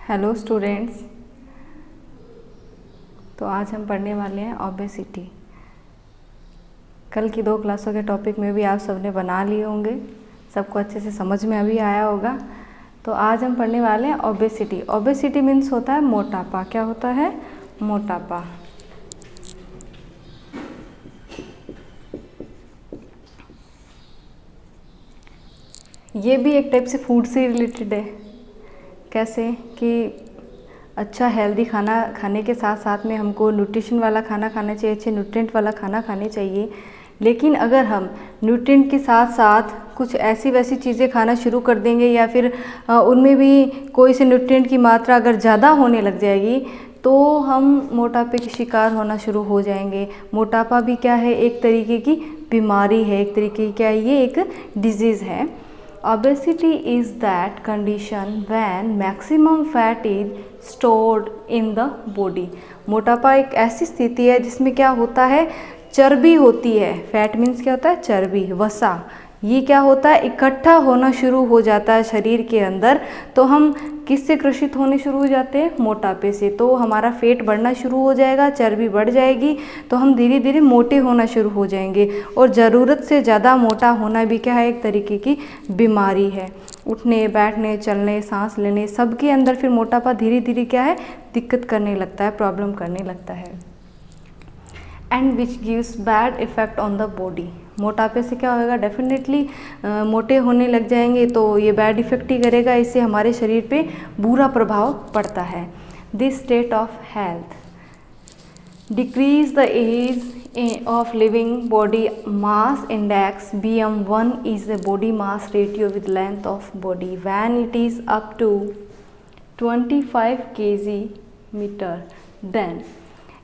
Hello students. तो आज हम पढ़ने वाले हैं ओबेसिटी। कल की 2 क्लासों के टॉपिक में भी आप सबने बना लिए होंगे, सबको अच्छे से समझ में अभी आया होगा। तो आज हम पढ़ने वाले हैं ओबेसिटी। ओबेसिटी मीन्स होता है मोटापा। क्या होता है? मोटापा। ये भी एक टाइप से फूड से रिलेटेड है। कैसे कि अच्छा हेल्दी खाना खाने के साथ साथ में हमको न्यूट्रिशन वाला खाना खाना चाहिए, अच्छे न्यूट्रिएंट वाला खाना खाने चाहिए। लेकिन अगर हम न्यूट्रिएंट के साथ साथ कुछ ऐसी वैसी चीज़ें खाना शुरू कर देंगे या फिर उनमें भी कोई से न्यूट्रिएंट की मात्रा अगर ज़्यादा होने लग जाएगी तो हम मोटापे के शिकार होना शुरू हो जाएंगे। मोटापा भी क्या है? एक तरीके की बीमारी है, एक तरीके की क्या है? ये एक डिजीज़ है। Obesity is that condition when maximum fat is stored in the body। मोटापा एक ऐसी स्थिति है जिसमें क्या होता है? चर्बी होती है। फैट मीन्स क्या होता है? चर्बी, वसा। ये क्या होता है? इकट्ठा होना शुरू हो जाता है शरीर के अंदर। तो हम किससे ग्रसित होने शुरू हो जाते हैं? मोटापे से। तो हमारा पेट बढ़ना शुरू हो जाएगा, चर्बी बढ़ जाएगी, तो हम धीरे धीरे मोटे होना शुरू हो जाएंगे। और ज़रूरत से ज़्यादा मोटा होना भी क्या है? एक तरीके की बीमारी है। उठने बैठने चलने सांस लेने सबके अंदर फिर मोटापा धीरे धीरे क्या है? दिक्कत करने लगता है, प्रॉब्लम करने लगता है। And which gives bad effect on the body. मोटापे से क्या होगा? डेफिनेटली मोटे होने लग जाएंगे तो ये बैड इफ़ेक्ट ही करेगा, इससे हमारे शरीर पे बुरा प्रभाव पड़ता है। This state of health decrease the age of living. Body mass index BM1 is the body mass ratio with length of body when it is up to 25 kg metre. Then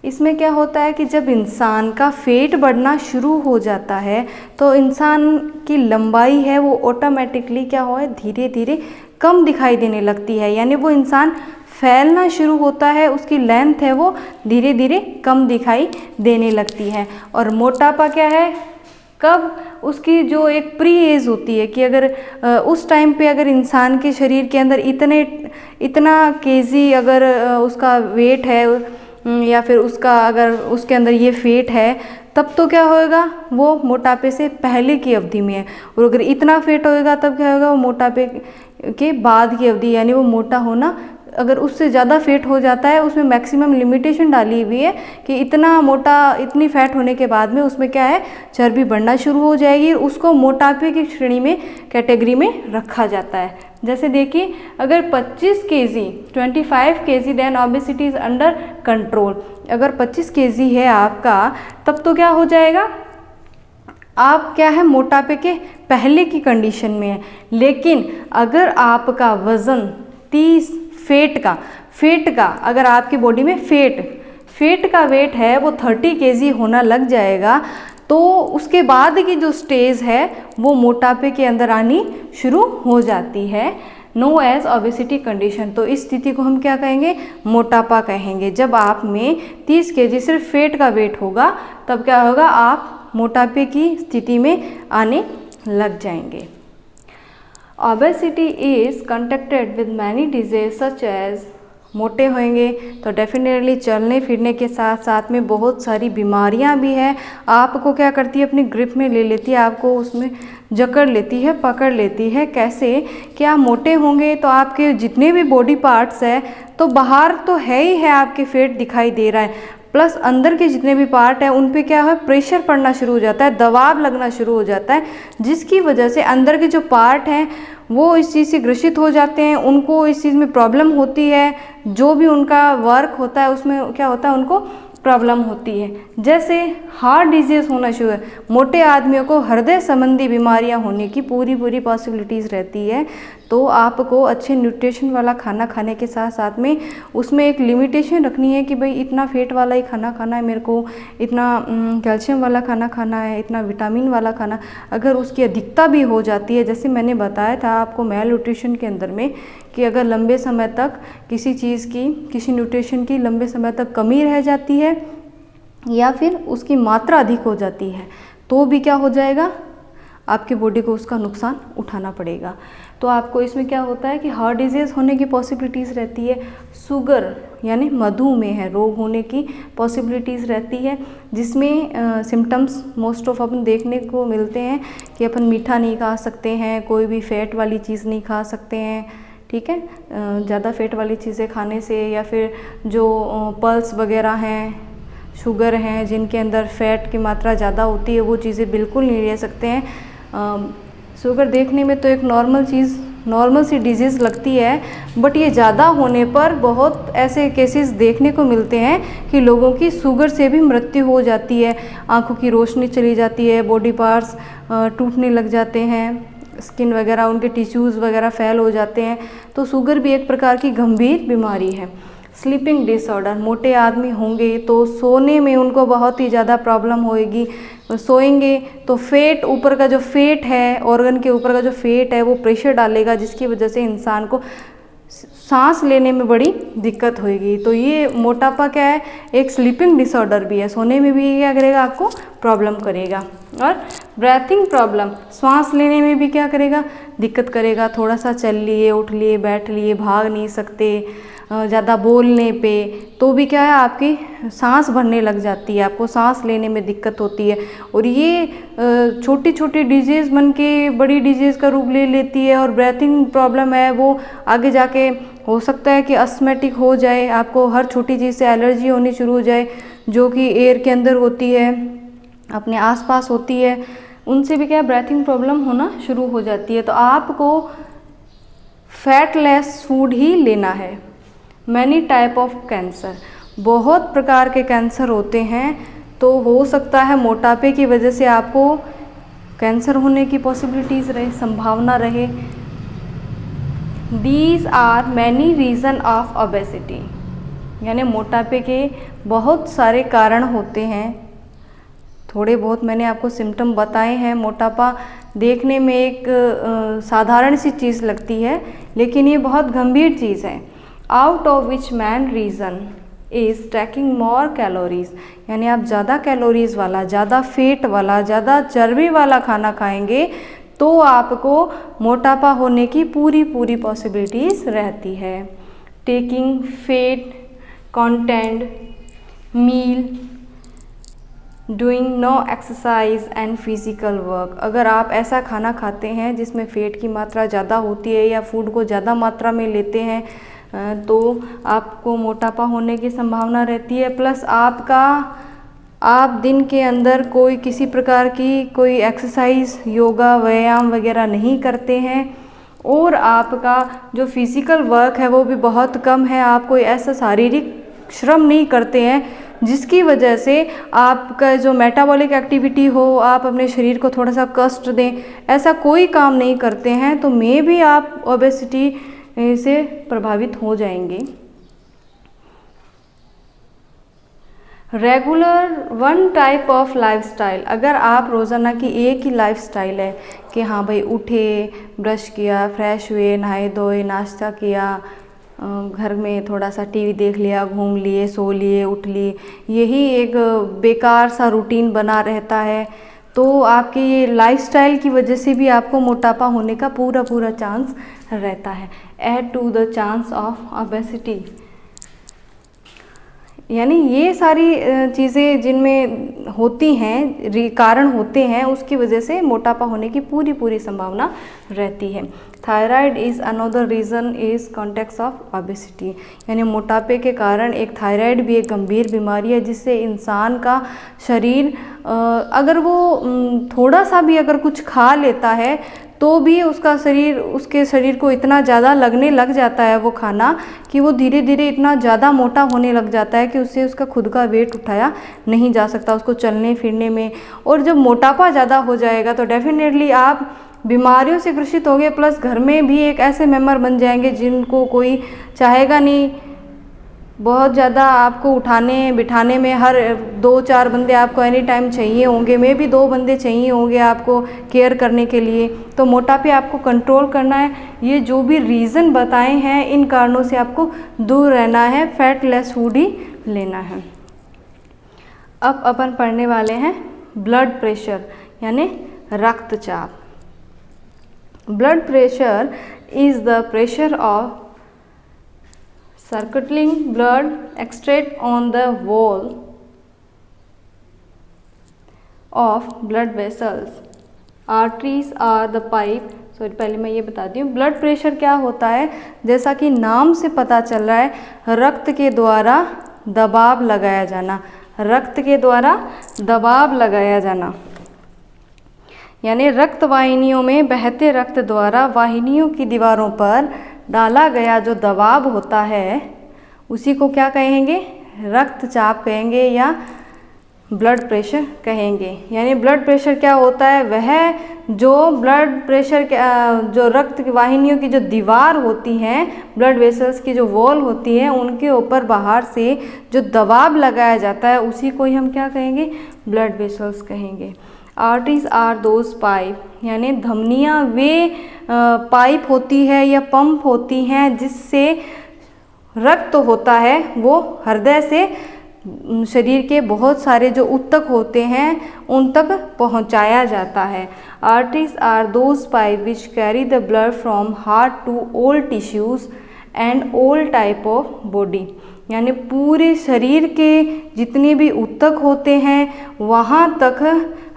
इसमें क्या होता है कि जब इंसान का वेट बढ़ना शुरू हो जाता है तो इंसान की लंबाई है वो ऑटोमेटिकली क्या हो? धीरे धीरे कम दिखाई देने लगती है। यानी वो इंसान फैलना शुरू होता है, उसकी लेंथ है वो धीरे धीरे कम दिखाई देने लगती है। और मोटापा क्या है? कब? उसकी जो एक प्री एज होती है कि अगर उस टाइम पे अगर इंसान के शरीर के अंदर इतना केजी अगर उसका वेट है या फिर उसका अगर उसके अंदर ये फैट है, तब तो क्या होएगा? वो मोटापे से पहले की अवधि में है। और अगर इतना फैट होएगा तब क्या होगा? वो मोटापे के बाद की अवधि, यानी वो मोटा होना अगर उससे ज़्यादा फैट हो जाता है, उसमें मैक्सिमम लिमिटेशन डाली हुई है कि इतना मोटा, इतनी फैट होने के बाद में उसमें क्या है? चर्बी बढ़ना शुरू हो जाएगी। उसको मोटापे की श्रेणी में, कैटेगरी में रखा जाता है। जैसे देखिए, अगर 25 kg 25 kg then obesity is under control. अगर 25 kg है आपका तब तो क्या हो जाएगा? आप क्या है? मोटापे के पहले की कंडीशन में है। लेकिन अगर आपका वज़न 30 फेट का अगर आपकी बॉडी में फेट का वेट है वो 30 kg होना लग जाएगा तो उसके बाद की जो स्टेज है वो मोटापे के अंदर आनी शुरू हो जाती है, नो एज ओबेसिटी कंडीशन। तो इस स्थिति को हम क्या कहेंगे? मोटापा कहेंगे। जब आप में 30 kg सिर्फ फेट का वेट होगा तब क्या होगा? आप मोटापे की स्थिति में आने लग जाएंगे। Obesity is connected with many disease such as. मोटे होंगे तो डेफिनेटली चलने फिरने के साथ साथ में बहुत सारी बीमारियां भी हैं। आपको क्या करती है? अपनी ग्रिप में ले लेती है, आपको उसमें जकड़ लेती है, पकड़ लेती है। कैसे? कि आप मोटे होंगे तो आपके जितने भी बॉडी पार्ट्स हैं तो बाहर तो है ही है, आपके फेट दिखाई दे रहा है, प्लस अंदर के जितने भी पार्ट हैं उन पे क्या है? प्रेशर पड़ना शुरू हो जाता है, दबाव लगना शुरू हो जाता है, जिसकी वजह से अंदर के जो पार्ट हैं वो इस चीज़ से ग्रसित हो जाते हैं। उनको इस चीज़ में प्रॉब्लम होती है, जो भी उनका वर्क होता है उसमें क्या होता है? उनको प्रॉब्लम होती है। जैसे हार्ट डिजीज़ होना शुरू है, मोटे आदमियों को हृदय संबंधी बीमारियां होने की पूरी पॉसिबिलिटीज़ रहती है। तो आपको अच्छे न्यूट्रिशन वाला खाना खाने के साथ साथ में उसमें एक लिमिटेशन रखनी है कि भाई इतना फेट वाला ही खाना खाना है मेरे को, इतना कैल्शियम वाला खाना खाना है, इतना विटामिन वाला खाना। अगर उसकी अधिकता भी हो जाती है, जैसे मैंने बताया था आपको मेल न्यूट्रिशन के अंदर में, कि अगर लंबे समय तक किसी चीज़ की, किसी न्यूट्रिशन की लंबे समय तक कमी रह जाती है या फिर उसकी मात्रा अधिक हो जाती है तो भी क्या हो जाएगा? आपकी बॉडी को उसका नुकसान उठाना पड़ेगा। तो आपको इसमें क्या होता है कि हार्ट डिजीज़ होने की पॉसिबिलिटीज़ रहती है, शुगर यानी मधुमेह रोग होने की पॉसिबिलिटीज़ रहती है, जिसमें सिम्टम्स मोस्ट ऑफ अपन देखने को मिलते हैं कि अपन मीठा नहीं खा सकते हैं, कोई भी फैट वाली चीज़ नहीं खा सकते हैं, ठीक है। ज़्यादा फैट वाली चीज़ें खाने से, या फिर जो पल्स वगैरह हैं, शुगर हैं जिनके अंदर फैट की मात्रा ज़्यादा होती है, वो चीज़ें बिल्कुल नहीं ले सकते हैं। शुगर देखने में तो एक नॉर्मल सी डिजीज़ लगती है, बट ये ज़्यादा होने पर बहुत ऐसे केसेस देखने को मिलते हैं कि लोगों की शुगर से भी मृत्यु हो जाती है, आंखों की रोशनी चली जाती है, बॉडी पार्ट्स टूटने लग जाते हैं, स्किन वगैरह उनके टिश्यूज़ वगैरह फेल हो जाते हैं। तो शुगर भी एक प्रकार की गंभीर बीमारी है। स्लीपिंग डिसऑर्डर, मोटे आदमी होंगे तो सोने में उनको बहुत ही ज़्यादा प्रॉब्लम होएगी। सोएंगे तो फेट, ऊपर का जो फेट है, ऑर्गन के ऊपर का जो फेट है वो प्रेशर डालेगा, जिसकी वजह से इंसान को सांस लेने में बड़ी दिक्कत होएगी। तो ये मोटापा क्या है, एक स्लीपिंग डिसऑर्डर भी है, सोने में भी क्या करेगा, आपको प्रॉब्लम करेगा। और ब्रीथिंग प्रॉब्लम, सांस लेने में भी क्या करेगा, दिक्कत करेगा। थोड़ा सा चल लिए, उठ लिए, बैठ लिए, भाग नहीं सकते, ज़्यादा बोलने पे तो भी क्या है, आपकी सांस भरने लग जाती है, आपको सांस लेने में दिक्कत होती है। और ये छोटी छोटी डिजीज़ बन के बड़ी डिजीज़ का रूप ले लेती है। और ब्रीथिंग प्रॉब्लम है वो आगे जाके हो सकता है कि अस्थमैटिक हो जाए, आपको हर छोटी चीज़ से एलर्जी होनी शुरू हो जाए, जो कि एयर के अंदर होती है, अपने आसपास होती है, उनसे भी क्या ब्रीथिंग प्रॉब्लम होना शुरू हो जाती है। तो आपको फैटलेस फूड ही लेना है। मैनी टाइप ऑफ कैंसर, बहुत प्रकार के कैंसर होते हैं, तो हो सकता है मोटापे की वजह से आपको कैंसर होने की पॉसिबिलिटीज़ रहे, संभावना रहे। These are many reason of obesity, यानी मोटापे के बहुत सारे कारण होते हैं। थोड़े बहुत मैंने आपको सिम्टम बताए हैं। मोटापा देखने में एक साधारण सी चीज़ लगती है, लेकिन ये बहुत गंभीर चीज़ है। Out of which man reason is tacking more calories, यानी आप ज़्यादा कैलोरीज वाला, ज़्यादा फैट वाला, ज़्यादा चर्बी वाला खाना खाएंगे तो आपको मोटापा होने की पूरी पॉसिबिलिटीज़ रहती है। Taking fat content meal, doing no exercise and physical work, अगर आप ऐसा खाना खाते हैं जिसमें फ़ैट की मात्रा ज़्यादा होती है या फूड को ज़्यादा मात्रा में लेते हैं तो आपको मोटापा होने की संभावना रहती है। प्लस आप दिन के अंदर कोई किसी प्रकार की कोई एक्सरसाइज, योगा, व्यायाम वगैरह नहीं करते हैं, और आपका जो फिज़िकल वर्क है वो भी बहुत कम है, आप कोई ऐसा शारीरिक श्रम नहीं करते हैं जिसकी वजह से आपका जो मेटाबॉलिक एक्टिविटी हो, आप अपने शरीर को थोड़ा सा कष्ट दें, ऐसा कोई काम नहीं करते हैं, तो मे भी आप ओबेसिटी से प्रभावित हो जाएंगे। Regular one type of lifestyle, अगर आप रोज़ाना की एक ही लाइफस्टाइल है कि हाँ भाई उठे, ब्रश किया, फ्रेश हुए, नहाए धोए, नाश्ता किया, घर में थोड़ा सा टीवी देख लिया, घूम लिए, सो लिए, उठ लिए, यही एक बेकार सा रूटीन बना रहता है, तो आपके ये लाइफस्टाइल की वजह से भी आपको मोटापा होने का पूरा चांस रहता है। Add to the chance of obesity, यानी ये सारी चीज़ें जिनमें होती हैं, कारण होते हैं, उसकी वजह से मोटापा होने की पूरी संभावना रहती है। Thyroid is another reason is context of obesity, यानी मोटापे के कारण एक थायराइड भी एक गंभीर बीमारी है, जिससे इंसान का शरीर अगर वो थोड़ा सा भी अगर कुछ खा लेता है तो भी उसके शरीर को इतना ज़्यादा लगने लग जाता है वो खाना, कि वो धीरे धीरे इतना ज़्यादा मोटा होने लग जाता है कि उससे उसका खुद का वेट उठाया नहीं जा सकता, उसको चलने फिरने में। और जब मोटापा ज़्यादा हो जाएगा तो डेफिनेटली आप बीमारियों से ग्रसित होंगे, प्लस घर में भी एक ऐसे मेंबर बन जाएंगे जिनको कोई चाहेगा नहीं। बहुत ज़्यादा आपको उठाने बिठाने में हर 2-4 बंदे आपको एनी टाइम चाहिए होंगे, मे भी 2 बंदे चाहिए होंगे आपको केयर करने के लिए। तो मोटापे आपको कंट्रोल करना है। ये जो भी रीज़न बताए हैं, इन कारणों से आपको दूर रहना है, फैट लेस फूड ही लेना है। अब अपन पढ़ने वाले हैं ब्लड प्रेशर, यानी रक्तचाप। Blood pressure is the pressure of circulating blood extract on the wall of blood vessels. Arteries are the pipe. Sorry, पहले मैं ये बताती हूँ ब्लड प्रेशर क्या होता है। जैसा कि नाम से पता चल रहा है, रक्त के द्वारा दबाव लगाया जाना, रक्त के द्वारा दबाव लगाया जाना, यानी रक्त वाहिनियों में बहते रक्त द्वारा वाहिनियों की दीवारों पर डाला गया जो दबाव होता है उसी को क्या कहेंगे, रक्तचाप कहेंगे या ब्लड प्रेशर कहेंगे। यानी ब्लड प्रेशर क्या होता है, वह जो ब्लड प्रेशर जो रक्त की वाहिनियों की जो दीवार होती हैं, ब्लड वेसल्स की जो वॉल होती है, उनके ऊपर बाहर से जो दबाव लगाया जाता है उसी को ही हम क्या कहेंगे, ब्लड वेसल्स कहेंगे। आर्टरीज आर दोज पाइप, यानी धमनियाँ वे पाइप होती है या पंप होती हैं जिससे रक्त होता है वो हृदय से शरीर के बहुत सारे जो ऊतक होते हैं उन तक पहुंचाया जाता है। Arteries are those pipe which carry the blood from heart to all tissues and all type of body, यानी पूरे शरीर के जितने भी ऊतक होते हैं वहाँ तक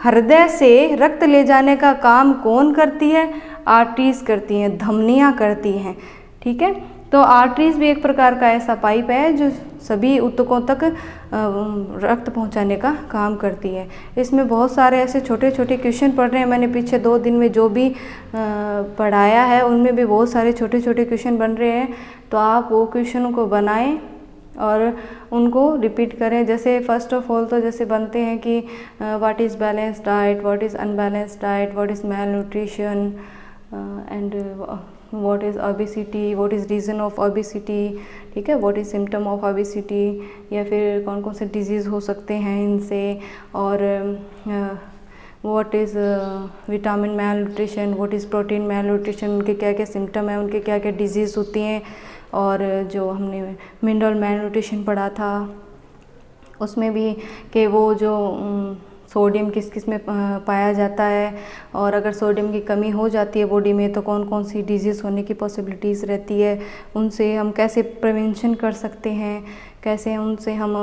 हृदय से रक्त ले जाने का काम कौन करती है, आर्टरीज करती हैं, धमनियाँ करती हैं। ठीक है, तो आर्टरीज भी एक प्रकार का ऐसा पाइप है जो सभी ऊतकों तक रक्त पहुंचाने का काम करती है। इसमें बहुत सारे ऐसे छोटे छोटे क्वेश्चन पढ़ रहे हैं, मैंने पीछे 2 दिन में जो भी पढ़ाया है उनमें भी बहुत सारे छोटे छोटे क्वेश्चन बन रहे हैं, तो आप वो क्वेश्चनों को बनाएं और उनको रिपीट करें। जैसे फर्स्ट ऑफ ऑल तो जैसे बनते हैं कि what is balance diet, what is unbalance diet, what is malnutrition and what is obesity, what is reason of obesity, ठीक है, what is symptom of obesity, या फिर कौन कौन से डिजीज़ हो सकते हैं इनसे, और what is vitamin malnutrition, what is protein malnutrition, उनके क्या क्या सिम्टम है, उनके क्या क्या डिजीज़ होती हैं। और जो हमने मिनरल मैल न्यूट्रिशन पढ़ा था उसमें भी कि वो जो सोडियम किस किस में पाया जाता है, और अगर सोडियम की कमी हो जाती है बॉडी में तो कौन कौन सी डिजीज़ होने की पॉसिबिलिटीज़ रहती है, उनसे हम कैसे प्रिवेंशन कर सकते हैं, कैसे उनसे हम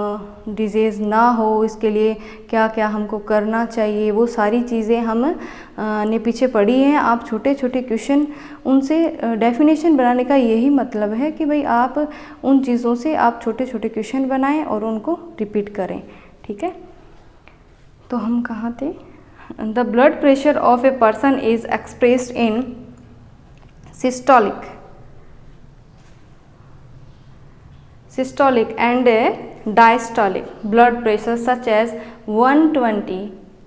डिजीज़ ना हो इसके लिए क्या क्या हमको करना चाहिए, वो सारी चीज़ें हम ने पीछे पढ़ी हैं। आप छोटे छोटे क्वेश्चन उनसे डेफिनेशन बनाने का यही मतलब है कि भाई आप उन चीज़ों से आप छोटे छोटे क्वेश्चन बनाएं और उनको रिपीट करें। ठीक है, तो हम कहाँ थे, the blood pressure of a person is expressed in systolic and diastolic blood pressure such as 120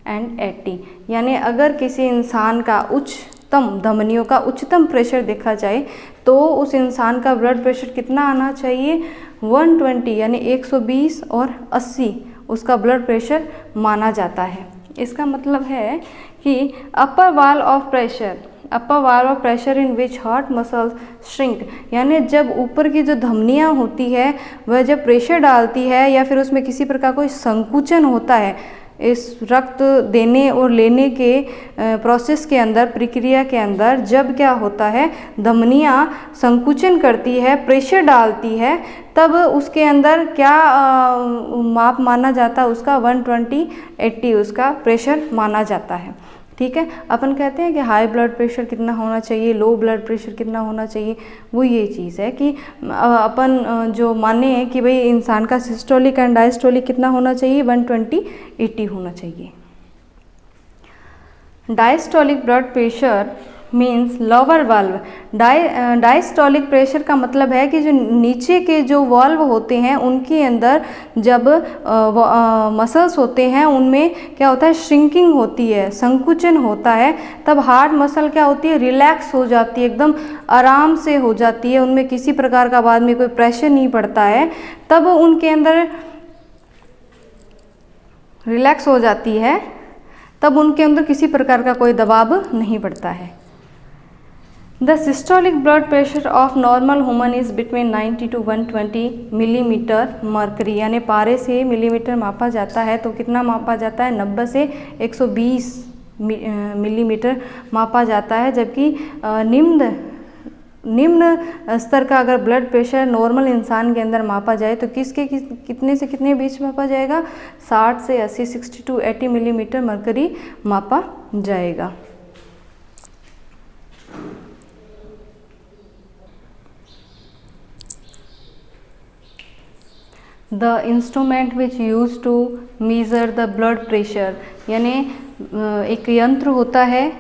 and 80, यानी अगर किसी इंसान का उच्चतम धमनियों का उच्चतम प्रेशर देखा जाए तो उस इंसान का ब्लड प्रेशर कितना आना चाहिए, 120 यानी 120 और 80 उसका ब्लड प्रेशर माना जाता है। इसका मतलब है कि upper wall of pressure in which heart muscles shrink, यानी जब ऊपर की जो धमनियाँ होती है वह जब प्रेशर डालती है या फिर उसमें किसी प्रकार कोई संकुचन होता है इस रक्त देने और लेने के प्रोसेस के अंदर, प्रक्रिया के अंदर, जब क्या होता है धमनियाँ संकुचन करती है, प्रेशर डालती है, तब उसके अंदर क्या माप माना जाता है उसका 120/80 उसका प्रेशर माना जाता है। ठीक है, अपन कहते हैं कि हाई ब्लड प्रेशर कितना होना चाहिए, लो ब्लड प्रेशर कितना होना चाहिए, वो ये चीज़ है कि अपन जो माने कि भाई इंसान का सिस्टोलिक एंड डायस्टोलिक कितना होना चाहिए, 120/80 होना चाहिए। Diastolic blood pressure means lower valve. Diastolic pressure का मतलब है कि जो नीचे के जो वाल्व होते हैं उनके अंदर जब मसल्स होते हैं उनमें क्या होता है, श्रिंकिंग होती है, संकुचन होता है, तब हार्ट मसल क्या होती है, रिलैक्स हो जाती है, एकदम आराम से हो जाती है, उनमें किसी प्रकार का बाद में कोई प्रेशर नहीं पड़ता है, तब उनके अंदर रिलैक्स हो जाती है, तब उनके अंदर किसी प्रकार का कोई दबाव नहीं पड़ता है। The systolic blood pressure of normal human is between 90 to 120 millimetre mercury, यानी पारे से मिलीमीटर मापा जाता है तो कितना मापा जाता है, 90 से 120 मिलीमीटर मापा जाता है, जबकि निम्न स्तर का अगर ब्लड प्रेशर नॉर्मल इंसान के अंदर मापा जाए तो कितने से कितने बीच मापा जाएगा, 60 से 80, 60 to 80 मिलीमीटर मरकरी मापा जाएगा। The instrument which use to measure the blood pressure, यानी एक यंत्र होता है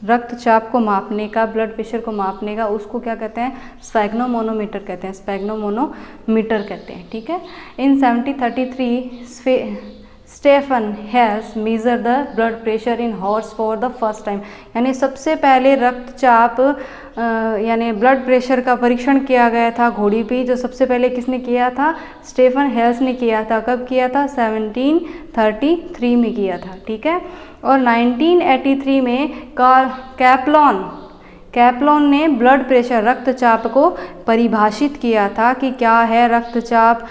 रक्तचाप को मापने का, ब्लड प्रेशर को मापने का, उसको क्या कहते हैं, स्फेग्नोमोनोमीटर कहते हैं, स्फेग्नोमोनोमीटर कहते हैं, ठीक है। In 1733 Stephen Hales measure the blood pressure in horse for the first time, यानी सबसे पहले रक्तचाप यानी ब्लड प्रेशर का परीक्षण किया गया था घोड़ी पे, जो सबसे पहले किसने किया था, स्टेफन हेल्स ने किया था। कब किया था, 1733 में किया था, ठीक है। और 1983 में कैप्लॉन ने ब्लड प्रेशर रक्तचाप को परिभाषित किया था कि क्या है रक्तचाप,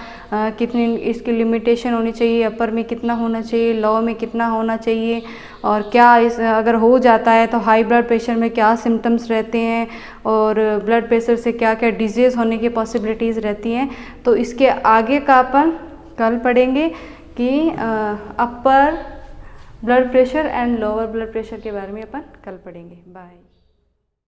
कितनी इसकी लिमिटेशन होनी चाहिए, अपर में कितना होना चाहिए, लो में कितना होना चाहिए, और क्या इस अगर हो जाता है तो हाई ब्लड प्रेशर में क्या सिम्टम्स रहते हैं, और ब्लड प्रेशर से क्या क्या डिजीज़ होने की पॉसिबिलिटीज़ रहती हैं। तो इसके आगे का अपन कल पढ़ेंगे कि upper blood pressure and lower blood pressure के बारे में अपन कल पढ़ेंगे। बाय।